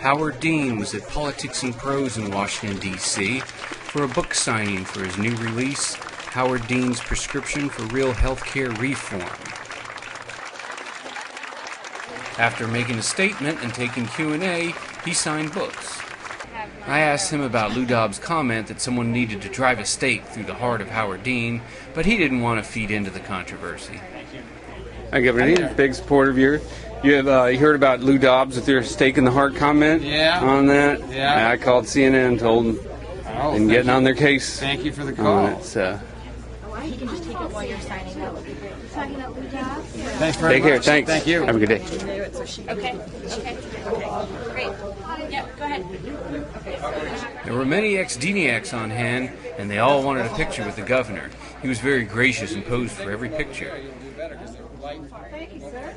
Howard Dean was at Politics and Prose in Washington, D.C. for a book signing for his new release, Howard Dean's Prescription for Real Healthcare Reform. After making a statement and taking Q&A, he signed books. I asked him about Lou Dobbs' comment that someone needed to drive a stake through the heart of Howard Dean, but he didn't want to feed into the controversy. Hi, Governor. He's a big supporter of yours. You heard about Lou Dobbs with your stake in the heart comment on that? Yeah. I called CNN and told them and getting on their case. Thank you for the call. You can just take it while you're signing up. Signing up, Lou Dobbs. Thanks very much. Take care. Thanks. Thank you. Have a good day. Okay. Great. Yep, go ahead. There were many ex-Deniacs on hand, and they all wanted a picture with the governor. He was very gracious and posed for every picture. Thank you, sir.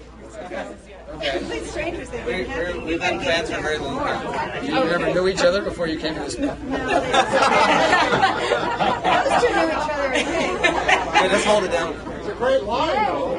Complete strangers, they've been happy. We've been fans for a very long time. You ever knew each other before you came to this club? No, those two knew each other, I think. Yeah, let's hold it down. It's a great line, though.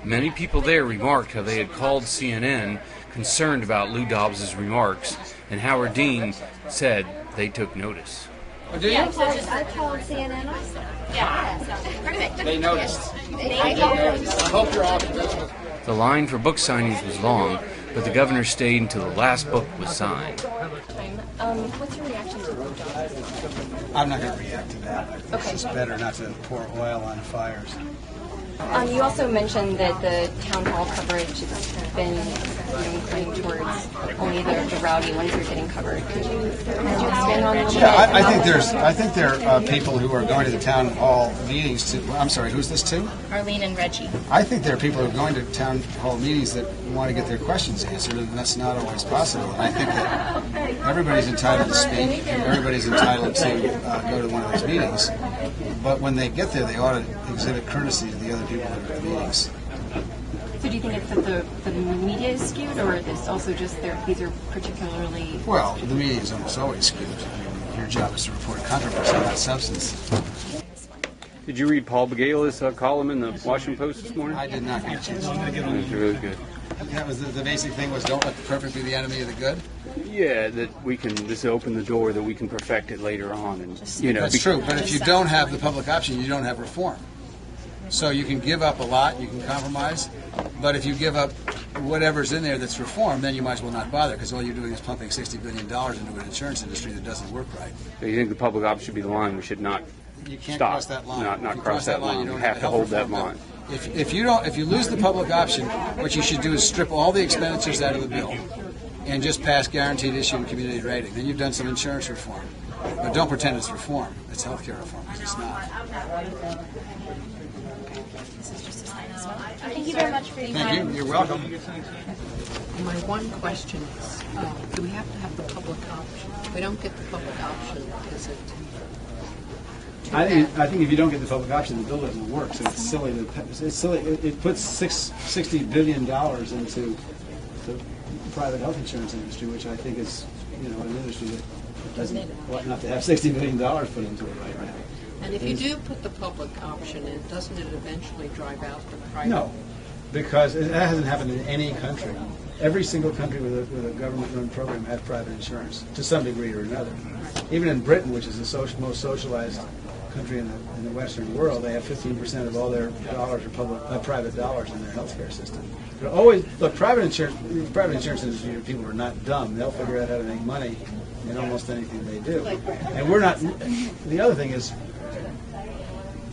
Many people there remarked how they had called CNN concerned about Lou Dobbs' remarks, and Howard Dean said they took notice. Oh, did you? I called CNN also. Yeah, so perfect. They noticed. Thank you. I hope you're optimistic. The line for book signings was long, but the governor stayed until the last book was signed. What's your reaction to Lou Dobbs? I'm not going to react to that. Okay. It's better not to pour oil on fires. You also mentioned that the town hall coverage has been inclining towards only the rowdy ones are getting covered. Could you expand on that? Yeah, I think there are people who are going to the town hall meetings to. I'm sorry, who's this to? Arlene and Reggie. I think there are people who are going to town hall meetings that want to get their questions answered, and that's not always possible. And I think that everybody's entitled to speak, everybody's entitled to go to one of those meetings. But when they get there, they ought to exhibit courtesy to the other people that are at the meetings. So do you think it's that the media is skewed, or is this also just these are particularly... Well, the media is almost always skewed. I mean, your job is to report controversy, not substance. Did you read Paul Begala's column in the Washington Post this morning? I did not get a chance to. It was really good. That was the basic thing was don't let the perfect be the enemy of the good. Yeah, that we can just open the door that we can perfect it later on, and That's true. But if you don't have the public option, you don't have reform. So you can give up a lot, you can compromise, but if you give up whatever's in there that's reform, then you might as well not bother because all you're doing is pumping $60 billion into an insurance industry that doesn't work right. So you think the public option should be the line? We should not You can't stop. cross that line. Not If you cross that line. you You don't have to health hold that reform line. bill. If you lose the public option, what you should do is strip all the expenditures out of the bill and just pass guaranteed issue and community rating. Then you've done some insurance reform. But don't pretend it's reform. It's healthcare reform because it's not. Thank you very much for your Thank time. you. You're welcome. My one question is, do we have to have the public option? If we don't get the public option, is it... I think if you don't get the public option, the bill doesn't work. So it's silly. It puts $60 billion into the private health insurance industry, which I think is, an industry that doesn't ought not to have $60 billion put into it right now. And if you do put the public option in, doesn't it eventually drive out the private? No, because that hasn't happened in any country. Every single country with a government-run program had private insurance to some degree or another. Even in Britain, which is the most socialized country in the Western world, they have 15% of all their dollars are private dollars in their healthcare system. But always look, private insurance industry people are not dumb. They'll figure out how to make money in almost anything they do. And we're not. The other thing is,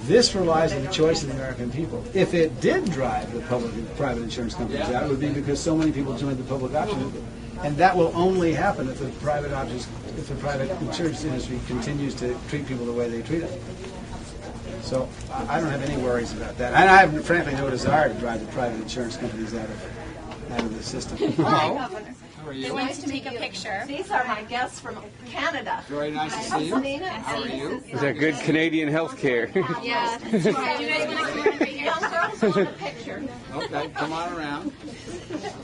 this relies on the choice of the American people. If it did drive the private insurance companies out, it would be because so many people joined the public option, and that will only happen if the private insurance industry continues to treat people the way they treat them. So I don't have any worries about that, and I have frankly no desire to drive the private insurance companies out of the system. Hello. How are They you? want us to take a picture. These are my guests from Canada. Very nice to see you. How are you? Is that good Canadian health care? Yeah. Do you guys want to come over here? Young girls want a picture. Okay, come on around.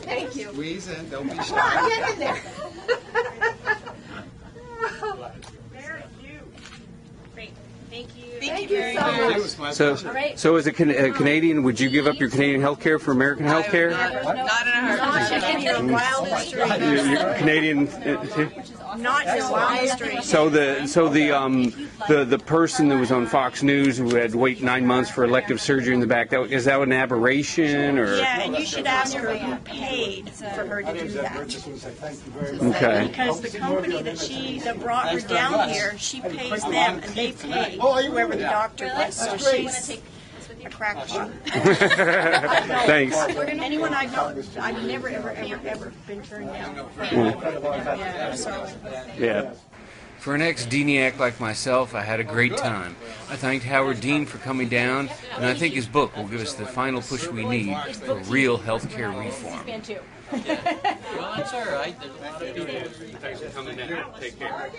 Thank you. Squeeze in. Don't be Come on, shy. get in there. Great. Thank you. Thank you so Thank much. you. It's my So as a Canadian, would you give up your Canadian health care for American health care? Not in a heartbeat. Not in your wildest dreams. You're Canadian. Not your wildest dreams. So the person that was on Fox News who had to wait 9 months for elective surgery in the back, is that an aberration or? Yeah, and you should ask her who paid for her to do that. Okay. Because the company that brought her down here, she pays them, and they pay whoever the doctor was. So she's a crackpot. Thanks. Anyone I know, I've never ever been turned down. Yeah. So. Yeah. For an ex-Deniac like myself, I had a great time. I thanked Howard Dean for coming down, and I think his book will give us the final push we need for real healthcare reform. Well, that's all right. There's a lot of people. Thanks for coming in. Take care.